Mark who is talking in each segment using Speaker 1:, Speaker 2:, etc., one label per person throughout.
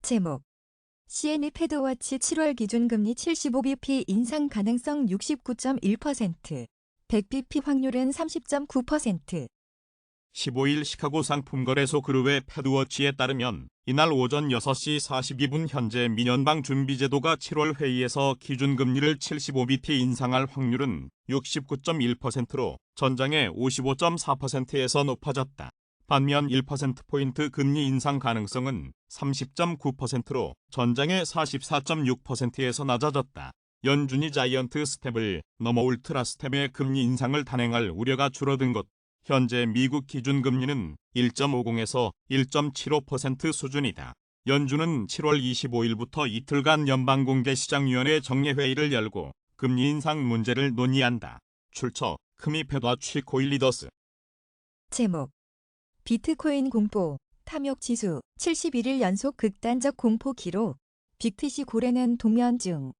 Speaker 1: 제목 CME 패드워치 7월 기준금리 75bp 인상 가능성 69.1%, 100bp 확률은 30.9%.
Speaker 2: 15일 시카고 상품거래소 그룹의 패드워치에 따르면 이날 오전 6시 42분 현재 미연방 준비제도가 7월 회의에서 기준금리를 75bp 인상할 확률은 69.1%로 전장의 55.4%에서 높아졌다. 반면 1%포인트 금리 인상 가능성은 30.9%로 전장의 44.6%에서 낮아졌다. 연준이 자이언트 스텝을 넘어 울트라 스텝의 금리 인상을 단행할 우려가 줄어든 것. 현재 미국 기준금리는 1.50에서 1.75% 수준이다. 연준은 7월 25일부터 이틀간 연방공개시장위원회 정례회의를 열고 금리 인상 문제를 논의한다. 출처 크미 패드워치 코일 리더스.
Speaker 1: 제목 비트코인 공포, 탐욕지수 71일 연속 극단적 공포 기록, 빅트시 고래는 동면 중.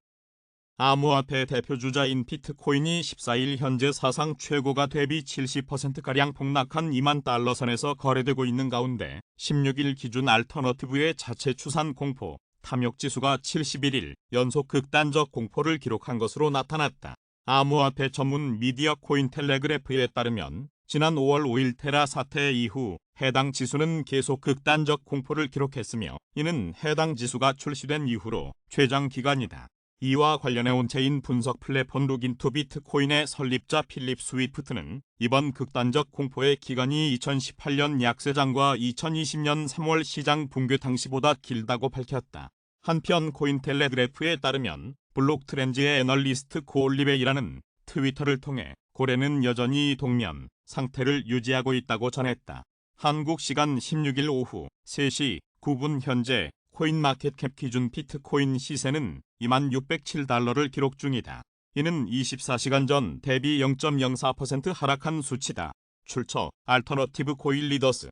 Speaker 2: 암호화폐 대표주자인 비트코인이 14일 현재 사상 최고가 대비 70%가량 폭락한 2만 달러 선에서 거래되고 있는 가운데 16일 기준 알터너티브의 자체 추산 공포, 탐욕지수가 71일 연속 극단적 공포를 기록한 것으로 나타났다. 암호화폐 전문 미디어 코인텔레그래프에 따르면 지난 5월 5일 테라 사태 이후 해당 지수는 계속 극단적 공포를 기록했으며 이는 해당 지수가 출시된 이후로 최장 기간이다. 이와 관련해 온체인 분석 플랫폼 룩인투 비트코인의 설립자 필립 스위프트는 이번 극단적 공포의 기간이 2018년 약세장과 2020년 3월 시장 붕괴 당시보다 길다고 밝혔다. 한편 코인텔레그래프에 따르면 블록트렌즈의 애널리스트 고올리베이라는 트위터를 통해 고래는 여전히 동면 상태를 유지하고 있다고 전했다. 한국 시간 16일 오후 3시 9분 현재 코인마켓캡 기준 비트코인 시세는 2607달러를 기록 중이다. 이는 24시간 전 대비 0.04% 하락한 수치다. 출처 알터너티브 코인 리더스.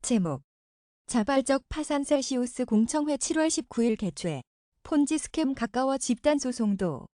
Speaker 1: 제목 자발적 파산 셀시우스 공청회 7월 19일 개최, 폰지 스캠 가까워 집단 소송도.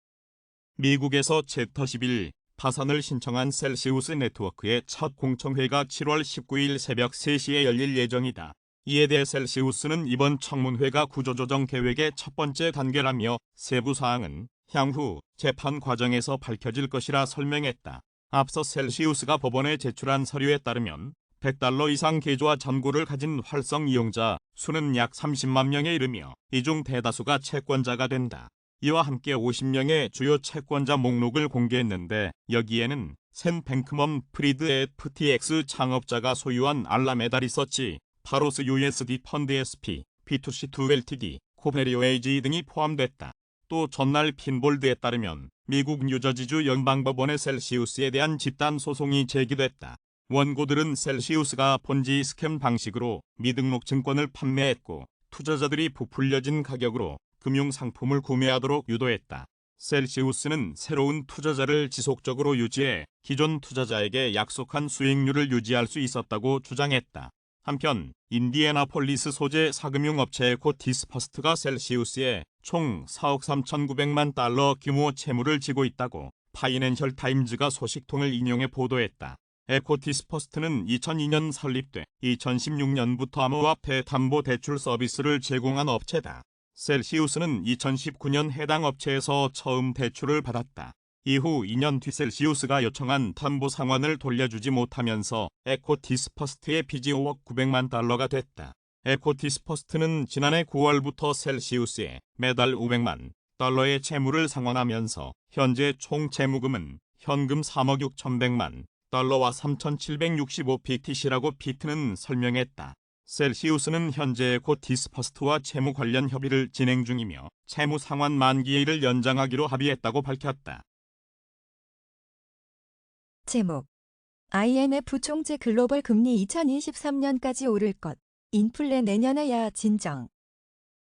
Speaker 2: 미국에서 챕터 11 파산을 신청한 셀시우스 네트워크의 첫 공청회가 7월 19일 새벽 3시에 열릴 예정이다. 이에 대해 셀시우스는 이번 청문회가 구조조정 계획의 첫 번째 단계라며 세부 사항은 향후 재판 과정에서 밝혀질 것이라 설명했다. 앞서 셀시우스가 법원에 제출한 서류에 따르면 $100 이상 계좌와 잔고를 가진 활성 이용자 수는 약 30만 명에 이르며 이 중 대다수가 채권자가 된다. 이와 함께 50명의 주요 채권자 목록을 공개했는데 여기에는 샘 뱅크먼 프리드 FTX 창업자가 소유한 알라메다 리서치, 파로스 USD 펀드 SP, B2C2 LTD, 코베리오 AG 등이 포함됐다. 또 전날 핀볼드에 따르면 미국 뉴저지주 연방법원의 셀시우스에 대한 집단 소송이 제기됐다. 원고들은 셀시우스가 폰지 스캠 방식으로 미등록 증권을 판매했고 투자자들이 부풀려진 가격으로 금융상품을 구매하도록 유도했다. 셀시우스는 새로운 투자자를 지속적으로 유치해 기존 투자자에게 약속한 수익률을 유지할 수 있었다고 주장했다. 한편 인디애나폴리스 소재 사금융업체 에코티스퍼스트가 셀시우스에 총 4억 3,900만 달러 규모 채무를 지고 있다고 파이낸셜 타임즈가 소식통을 인용해 보도했다. 에코티스퍼스트는 2002년 설립돼 2016년부터 암호화폐 담보 대출 서비스를 제공한 업체다. 셀시우스는 2019년 해당 업체에서 처음 대출을 받았다. 이후 2년 뒤 셀시우스가 요청한 담보 상환을 돌려주지 못하면서 에코티스퍼스트의 빚이 5억 900만 달러가 됐다. 에코티스퍼스트는 지난해 9월부터 셀시우스에 매달 500만 달러의 채무를 상환하면서 현재 총 채무금은 현금 3억 6,100만 달러와 3,765BTC라고 피트는 설명했다. 셀시우스는 현재 에코티스퍼스트와 채무 관련 협의를 진행 중이며 채무 상환 만기일을 연장하기로 합의했다고 밝혔다.
Speaker 1: 제목 IMF 총재 글로벌 금리 2023년까지 오를 것, 인플레 내년에야 진정.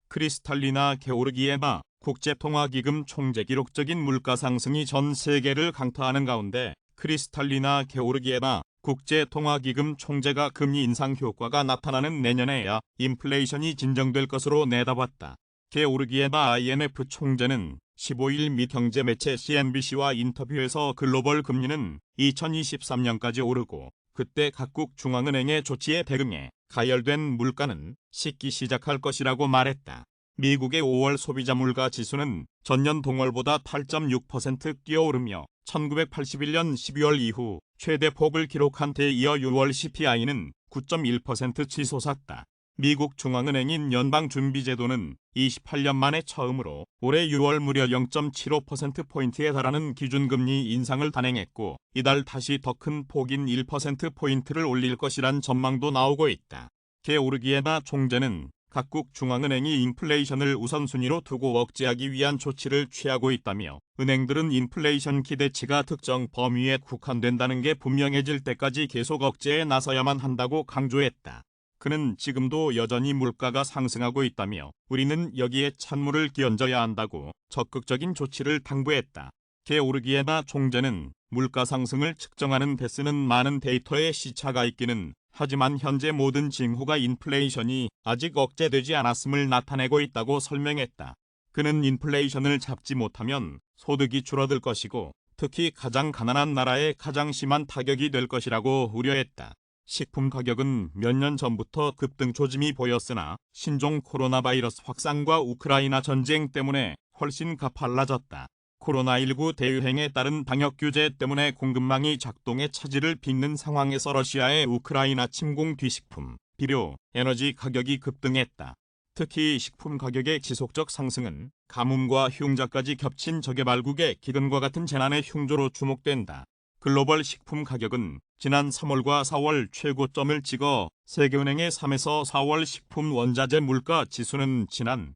Speaker 2: 크리스탈리나 게오르기에바 국제통화기금 총재 기록적인 물가 상승이 전 세계를 강타하는 가운데 크리스탈리나 게오르기에바 국제통화기금 총재가 금리 인상 효과가 나타나는 내년에야 인플레이션이 진정될 것으로 내다봤다. 게오르기에바 IMF 총재는 15일 미 경제 매체 CNBC와 인터뷰에서 글로벌 금리는 2023년까지 오르고 그때 각국 중앙은행의 조치에 대응해 가열된 물가는 식기 시작할 것이라고 말했다. 미국의 5월 소비자 물가 지수는 전년 동월보다 8.6% 뛰어오르며 1981년 12월 이후 최대 폭을 기록한 데 이어 6월 CPI는 9.1% 치솟았다. 미국 중앙은행인 연방준비제도는 28년 만에 처음으로 올해 6월 무려 0.75%포인트에 달하는 기준금리 인상을 단행했고 이달 다시 더 큰 폭인 1%포인트를 올릴 것이란 전망도 나오고 있다. 게오르기에나 총재는 각국 중앙은행이 인플레이션을 우선순위로 두고 억제하기 위한 조치를 취하고 있다며 은행들은 인플레이션 기대치가 특정 범위에 국한된다는 게 분명해질 때까지 계속 억제에 나서야만 한다고 강조했다. 그는 지금도 여전히 물가가 상승하고 있다며 우리는 여기에 찬물을 끼얹어야 한다고 적극적인 조치를 당부했다. 게오르기에나 총재는 물가 상승을 측정하는 데 쓰는 많은 데이터에 시차가 있기는 하지만 현재 모든 징후가 인플레이션이 아직 억제되지 않았음을 나타내고 있다고 설명했다. 그는 인플레이션을 잡지 못하면 소득이 줄어들 것이고 특히 가장 가난한 나라에 가장 심한 타격이 될 것이라고 우려했다. 식품 가격은 몇 년 전부터 급등 조짐이 보였으나 신종 코로나 바이러스 확산과 우크라이나 전쟁 때문에 훨씬 가팔라졌다. 코로나19 대유행에 따른 방역 규제 때문에 공급망이 작동에 차질을 빚는 상황에서 러시아의 우크라이나 침공 뒤 식품, 비료, 에너지 가격이 급등했다. 특히 식품 가격의 지속적 상승은 가뭄과 흉작까지 겹친 저개발국의 기근과 같은 재난의 흉조로 주목된다. 글로벌 식품 가격은 지난 3월과 4월 최고점을 찍어 세계은행의 3에서 4월 식품 원자재 물가 지수는 지난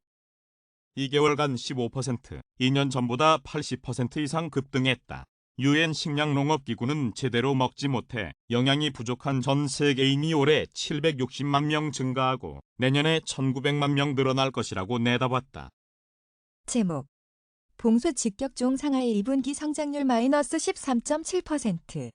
Speaker 2: 2개월간 15%, 2년 전보다 80% 이상 급등했다. 유엔 식량농업기구는 제대로 먹지 못해 영양이 부족한 전 세계인이 올해 760만 명 증가하고 내년에 1900만 명 늘어날 것이라고 내다봤다.
Speaker 1: 제목 봉쇄 직격종 상하이 2분기 성장률 마이너스 13.7%.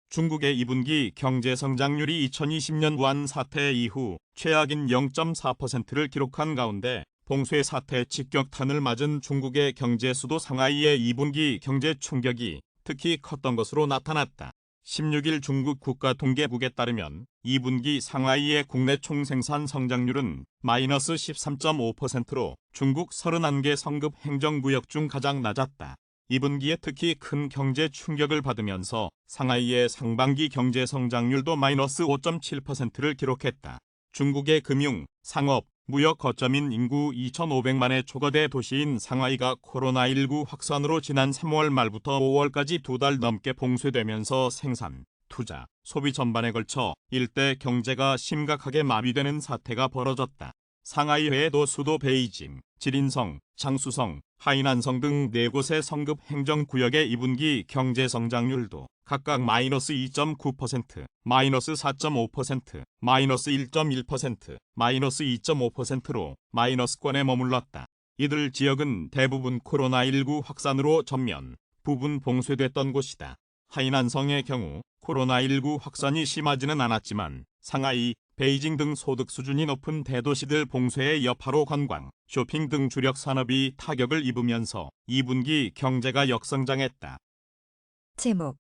Speaker 2: 중국의 2분기 경제 성장률이 2020년 우한 사태 이후 최악인 0.4%를 기록한 가운데 봉쇄 사태 직격탄을 맞은 중국의 경제 수도 상하이의 2분기 경제 충격이 특히 컸던 것으로 나타났다. 16일 중국 국가통계국에 따르면 2분기 상하이의 국내 총생산 성장률은 마이너스 13.5%로 중국 31개 성급 행정구역 중 가장 낮았다. 2분기에 특히 큰 경제 충격을 받으면서 상하이의 상반기 경제 성장률도 마이너스 5.7%를 기록했다. 중국의 금융, 상업, 무역 거점인 인구 2,500만의 초거대 도시인 상하이가 코로나19 확산으로 지난 3월 말부터 5월까지 2달 넘게 봉쇄되면서 생산, 투자, 소비 전반에 걸쳐 일대 경제가 심각하게 마비되는 사태가 벌어졌다. 상하이 외에도 수도 베이징, 지린성, 장수성, 하이난성 등 4곳의 성급 행정구역의 2분기 경제 성장률도 각각 마이너스 2.9%, 마이너스 4.5%, 마이너스 1.1%, 마이너스 2.5%로 마이너스권에 머물렀다. 이들 지역은 대부분 코로나19 확산으로 전면, 부분 봉쇄됐던 곳이다. 하이난성의 경우 코로나19 확산이 심하지는 않았지만 상하이, 베이징 등 소득 수준이 높은 대도시들 봉쇄의 여파로 관광, 쇼핑 등 주력 산업이 타격을 입으면서 2분기 경제가 역성장했다.
Speaker 1: 제목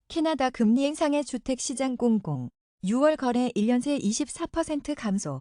Speaker 1: 캐나다 금리 인상의 주택시장 공공 6월 거래 1년 새 24% 감소.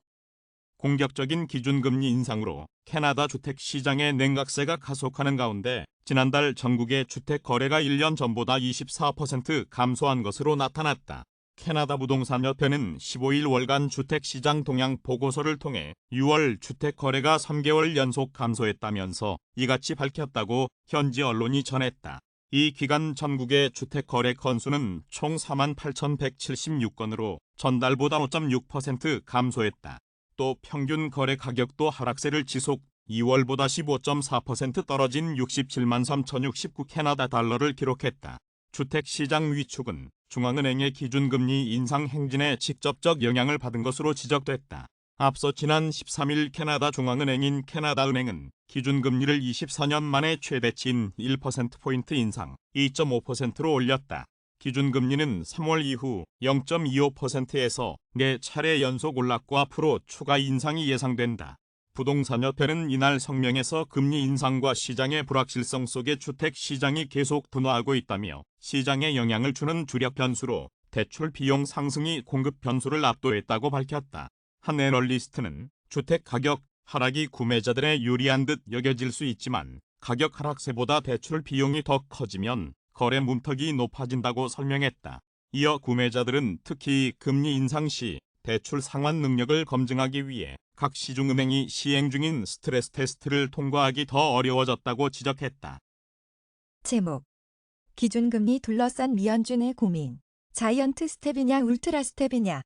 Speaker 2: 공격적인 기준금리 인상으로 캐나다 주택시장의 냉각세가 가속하는 가운데 지난달 전국의 주택 거래가 1년 전보다 24% 감소한 것으로 나타났다. 캐나다 부동산협회는 15일 월간 주택시장 동향 보고서를 통해 6월 주택 거래가 3개월 연속 감소했다면서 이같이 밝혔다고 현지 언론이 전했다. 이 기간 전국의 주택 거래 건수는 총 48,176건으로 전달보다 5.6% 감소했다. 또 평균 거래 가격도 하락세를 지속, 2월보다 15.4% 떨어진 67만 3,069 캐나다 달러를 기록했다. 주택시장 위축은 중앙은행의 기준금리 인상 행진에 직접적 영향을 받은 것으로 지적됐다. 앞서 지난 13일 캐나다 중앙은행인 캐나다은행은 기준금리를 24년 만에 최대치인 1%포인트 인상 2.5%로 올렸다. 기준금리는 3월 이후 0.25%에서 4차례 연속 올랐고 앞으로 추가 인상이 예상된다. 부동산협회는 이날 성명에서 금리 인상과 시장의 불확실성 속에 주택시장이 계속 둔화하고 있다며 시장에 영향을 주는 주력 변수로 대출 비용 상승이 공급 변수를 압도했다고 밝혔다. 한 애널리스트는 주택 가격 하락이 구매자들에 유리한 듯 여겨질 수 있지만 가격 하락세보다 대출 비용이 더 커지면 거래 문턱이 높아진다고 설명했다. 이어 구매자들은 특히 금리 인상 시 대출 상환 능력을 검증하기 위해 각 시중은행이 시행 중인 스트레스 테스트를 통과하기 더 어려워졌다고 지적했다.
Speaker 1: 제목. 기준금리 둘러싼 미연준의 고민. 자이언트 스텝이냐 울트라 스텝이냐.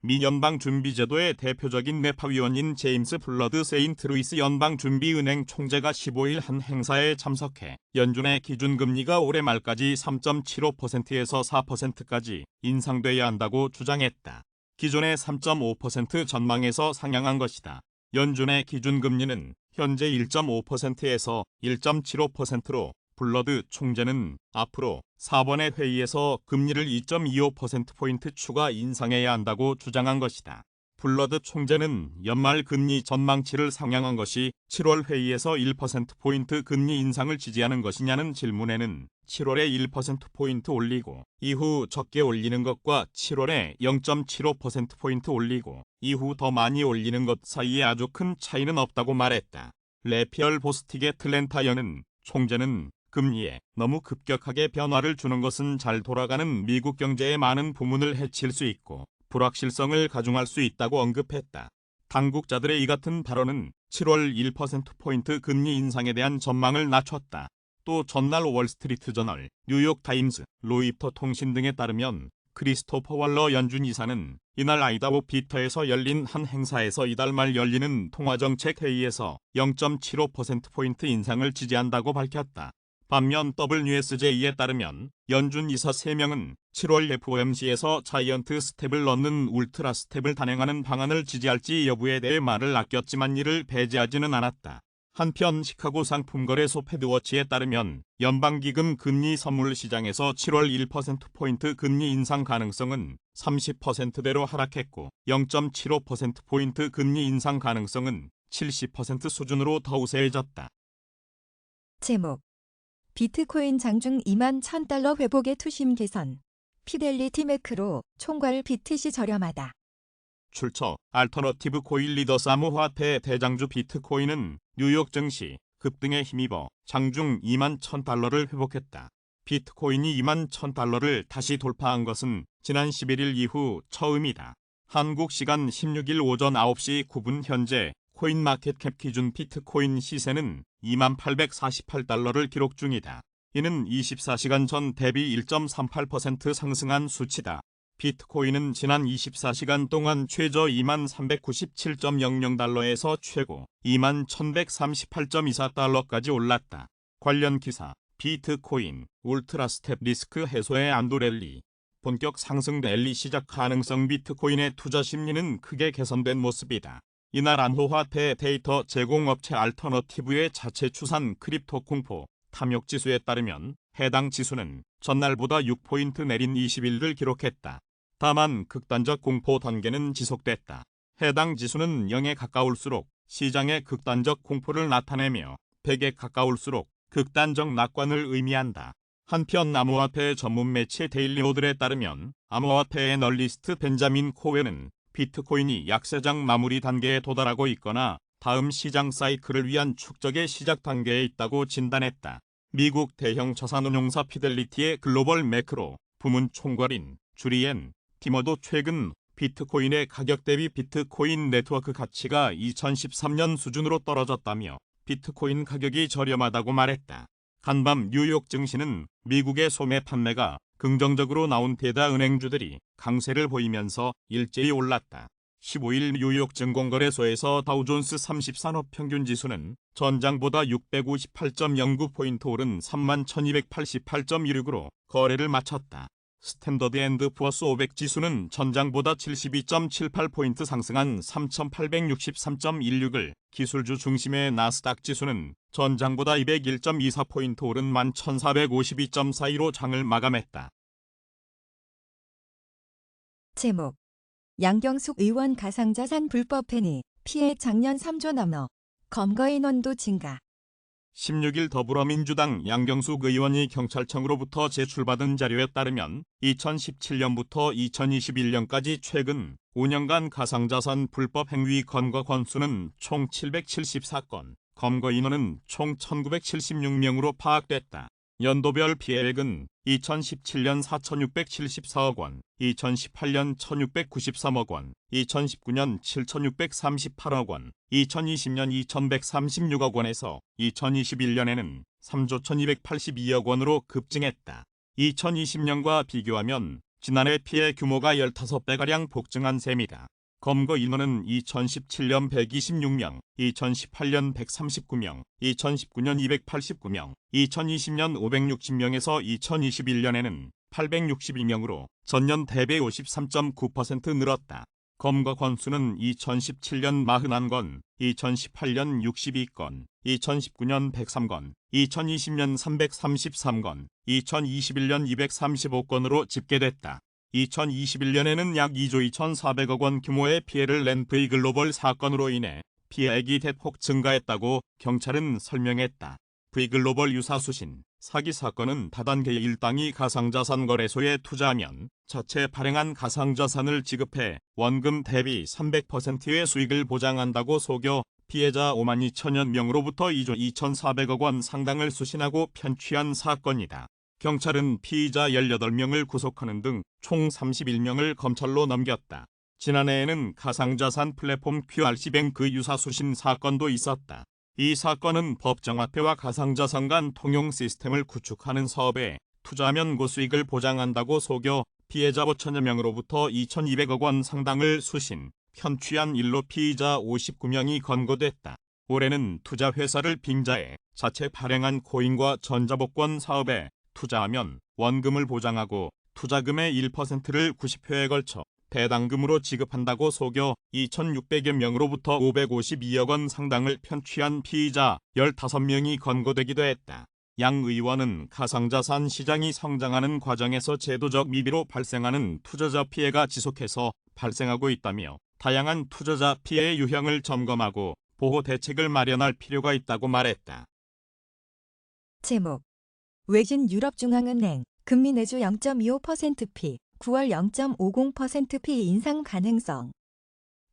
Speaker 2: 미 연방준비제도의 대표적인 뇌파위원인 제임스 블러드 세인트루이스 연방준비은행 총재가 15일 한 행사에 참석해 연준의 기준금리가 올해 말까지 3.75%에서 4%까지 인상돼야 한다고 주장했다. 기존의 3.5% 전망에서 상향한 것이다. 연준의 기준금리는 현재 1.5%에서 1.75%로 블러드 총재는 앞으로 4번의 회의에서 금리를 2.25%포인트 추가 인상해야 한다고 주장한 것이다. 블러드 총재는 연말 금리 전망치를 상향한 것이 7월 회의에서 1%포인트 금리 인상을 지지하는 것이냐는 질문에는 7월에 1%포인트 올리고 이후 적게 올리는 것과 7월에 0.75%포인트 올리고 이후 더 많이 올리는 것 사이에 아주 큰 차이는 없다고 말했다. 레피얼 보스틱의 틀렌타 연은 총재는 금리에 너무 급격하게 변화를 주는 것은 잘 돌아가는 미국 경제의 많은 부문을 해칠 수 있고 불확실성을 가중할 수 있다고 언급했다. 당국자들의 이 같은 발언은 7월 1%포인트 금리 인상에 대한 전망을 낮췄다. 또 전날 월스트리트 저널, 뉴욕타임스, 로이터 통신 등에 따르면 크리스토퍼 월러 연준 이사는 이날 아이다호 비터에서 열린 한 행사에서 이달 말 열리는 통화정책회의에서 0.75%포인트 인상을 지지한다고 밝혔다. 반면 WSJ에 따르면 연준 이사 3명은 7월 FOMC에서 자이언트 스텝을 넣는 울트라 스텝을 단행하는 방안을 지지할지 여부에 대해 말을 아꼈지만 이를 배제하지는 않았다. 한편 시카고 상품거래소 패드워치에 따르면 연방기금 금리 선물 시장에서 7월 1%포인트 금리 인상 가능성은 30%대로 하락했고 0.75%포인트 금리 인상 가능성은 70% 수준으로 더 우세해졌다.
Speaker 1: 제목. 비트코인 장중 2만 1000달러 회복의 투심 개선. 피델리티 매크로 총괄 비트시 저렴하다.
Speaker 2: 출처 알터너티브 코인 리더스 암호화폐 대장주 비트코인은 뉴욕 증시 급등에 힘입어 장중 2만 1000달러를 회복했다. 비트코인이 2만 1000달러를 다시 돌파한 것은 지난 11일 이후 처음이다. 한국 시간 16일 오전 9시 9분 현재 코인마켓캡 기준 비트코인 시세는 2만 848달러를 기록 중이다. 이는 24시간 전 대비 1.38% 상승한 수치다. 비트코인은 지난 24시간 동안 최저 2만 397.00달러에서 최고 2만 1138.24달러까지 올랐다. 관련 기사, 비트코인, 울트라 스텝 리스크 해소의 안도랠리. 본격 상승 랠리 시작 가능성. 비트코인의 투자 심리는 크게 개선된 모습이다. 이날 암호화폐 데이터 제공업체 알터너티브의 자체 추산 크립토 공포 탐욕 지수에 따르면 해당 지수는 전날보다 6포인트 내린 20일을 기록했다. 다만 극단적 공포 단계는 지속됐다. 해당 지수는 0에 가까울수록 시장의 극단적 공포를 나타내며 100에 가까울수록 극단적 낙관을 의미한다. 한편 암호화폐 전문 매체 데일리오들에 따르면 암호화폐 애널리스트 벤자민 코웨는 비트코인이 약세장 마무리 단계에 도달하고 있거나 다음 시장 사이클을 위한 축적의 시작 단계에 있다고 진단했다. 미국 대형 자산운용사 피델리티의 글로벌 매크로 부문 총괄인 주리엔 티머도 최근 비트코인의 가격 대비 비트코인 네트워크 가치가 2013년 수준으로 떨어졌다며 비트코인 가격이 저렴하다고 말했다. 간밤 뉴욕 증시는 미국의 소매 판매가 긍정적으로 나온 데다 은행주들이 강세를 보이면서 일제히 올랐다. 15일 뉴욕 증권거래소에서 다우존스 30산업평균지수는 전장보다 658.09포인트 오른 31,288.16으로 거래를 마쳤다. 스탠더드 앤드 푸어스 500 지수는 전장보다 72.78포인트 상승한 3,863.16을, 기술주 중심의 나스닥 지수는 전장보다 201.24포인트 오른 11,452.42로 장을 마감했다.
Speaker 1: 제목. 양경숙 의원 가상자산 불법 행위 피해 작년 3조 넘어. 검거 인원도 증가.
Speaker 2: 16일 더불어민주당 양경숙 의원이 경찰청으로부터 제출받은 자료에 따르면 2017년부터 2021년까지 최근 5년간 가상자산 불법 행위 검거 건수는 총 774건, 검거 인원은 총 1976명으로 파악됐다. 연도별 피해액은 2017년 4,674억 원, 2018년 1,693억 원, 2019년 7,638억 원, 2020년 2,136억 원에서 2021년에는 3조 1,282억 원으로 급증했다. 2020년과 비교하면 지난해 피해 규모가 15배가량 폭증한 셈이다. 검거 인원은 2017년 126명, 2018년 139명, 2019년 289명, 2020년 560명에서 2021년에는 862명으로 전년 대비 53.9% 늘었다. 검거 건수는 2017년 41건, 2018년 62건, 2019년 103건, 2020년 333건, 2021년 235건으로 집계됐다. 2021년에는 약 2조 2,400억 원 규모의 피해를 낸 V글로벌 사건으로 인해 피해액이 대폭 증가했다고 경찰은 설명했다. V글로벌 유사수신, 사기 사건은 다단계 일당이 가상자산 거래소에 투자하면 자체 발행한 가상자산을 지급해 원금 대비 300%의 수익을 보장한다고 속여 피해자 5만 2천여 명으로부터 2조 2,400억 원 상당을 수신하고 편취한 사건이다. 경찰은 피의자 18명을 구속하는 등 총 31명을 검찰로 넘겼다. 지난해에는 가상자산 플랫폼 QRC뱅크 유사수신 사건도 있었다. 이 사건은 법정화폐와 가상자산 간 통용 시스템을 구축하는 사업에 투자하면 고수익을 보장한다고 속여 피해자 5천여 명으로부터 2,200억 원 상당을 수신, 편취한 일로 피의자 59명이 검거됐다. 올해는 투자회사를 빙자해 자체 발행한 코인과 전자복권 사업에 투자하면 원금을 보장하고 투자금의 1%를 90회에 걸쳐 배당금으로 지급한다고 속여 2,600여 명으로부터 552억 원 상당을 편취한 피의자 15명이 검거되기도 했다. 양 의원은 가상자산 시장이 성장하는 과정에서 제도적 미비로 발생하는 투자자 피해가 지속해서 발생하고 있다며 다양한 투자자 피해 유형을 점검하고 보호 대책을 마련할 필요가 있다고 말했다.
Speaker 1: 제목 외진 유럽중앙은행 금리 내주 0.25%피 9월 0.50%피 인상 가능성.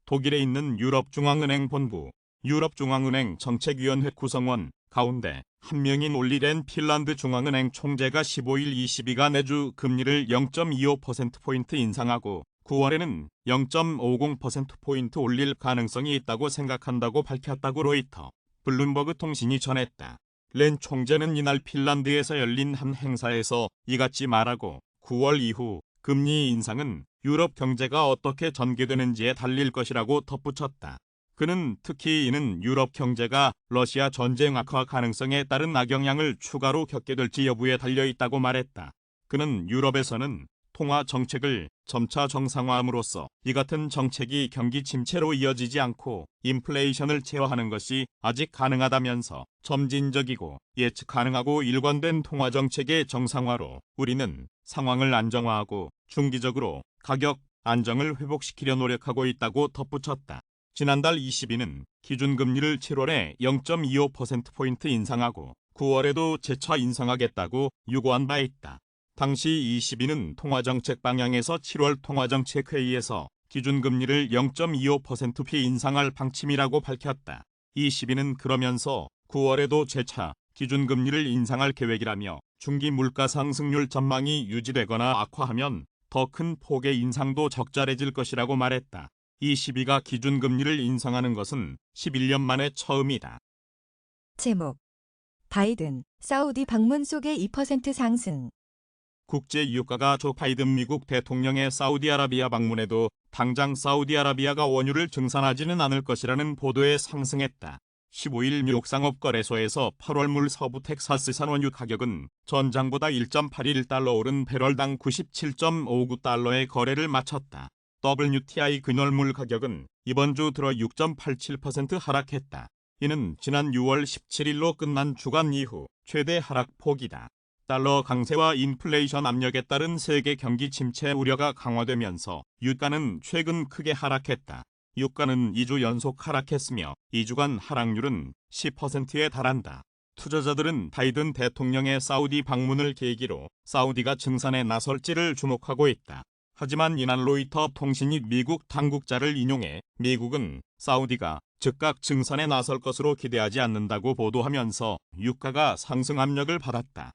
Speaker 2: 독일에 있는 유럽중앙은행 본부, 유럽중앙은행 정책위원회 구성원 가운데 한 명인 올리렌 핀란드 중앙은행 총재가 15일 22가 내주 금리를 0.25%포인트 인상하고 9월에는 0.50%포인트 올릴 가능성이 있다고 생각한다고 밝혔다고 로이터, 블룸버그 통신이 전했다. 렌 총재는 이날 핀란드에서 열린 한 행사에서 이같이 말하고 9월 이후 금리 인상은 유럽 경제가 어떻게 전개되는지에 달릴 것이라고 덧붙였다. 그는 특히 이는 유럽 경제가 러시아 전쟁 악화 가능성에 따른 악영향을 추가로 겪게 될지 여부에 달려있다고 말했다. 그는 유럽에서는 통화 정책을 점차 정상화함으로써 이 같은 정책이 경기 침체로 이어지지 않고 인플레이션을 제어하는 것이 아직 가능하다면서 점진적이고 예측 가능하고 일관된 통화 정책의 정상화로 우리는 상황을 안정화하고 중기적으로 가격 안정을 회복시키려 노력하고 있다고 덧붙였다. 지난달 20일은 기준금리를 7월에 0.25%포인트 인상하고 9월에도 재차 인상하겠다고 유고한 바 있다. 당시 22는 통화정책 방향에서 7월 통화정책회의에서 기준금리를 0.25%피 인상할 방침이라고 밝혔다. 22는 그러면서 9월에도 재차 기준금리를 인상할 계획이라며 중기 물가 상승률 전망이 유지되거나 악화하면 더 큰 폭의 인상도 적절해질 것이라고 말했다. 22가 기준금리를 인상하는 것은 11년 만에 처음이다.
Speaker 1: 제목 바이든 사우디 방문 속에 2% 상승.
Speaker 2: 국제유가가 조 바이든 미국 대통령의 사우디아라비아 방문에도 당장 사우디아라비아가 원유를 증산하지는 않을 것이라는 보도에 상승했다. 15일 미국 상업거래소에서 8월 물 서부 텍사스산 원유 가격은 전장보다 1.81달러 오른 배럴당 97.59달러의 거래를 마쳤다. WTI 근월물 가격은 이번 주 들어 6.87% 하락했다. 이는 지난 6월 17일로 끝난 주간 이후 최대 하락폭이다. 달러 강세와 인플레이션 압력에 따른 세계 경기 침체 우려가 강화되면서 유가는 최근 크게 하락했다. 유가는 2주 연속 하락했으며 2주간 하락률은 10%에 달한다. 투자자들은 바이든 대통령의 사우디 방문을 계기로 사우디가 증산에 나설지를 주목하고 있다. 하지만 이날 로이터 통신이 미국 당국자를 인용해 미국은 사우디가 즉각 증산에 나설 것으로 기대하지 않는다고 보도하면서 유가가 상승 압력을 받았다.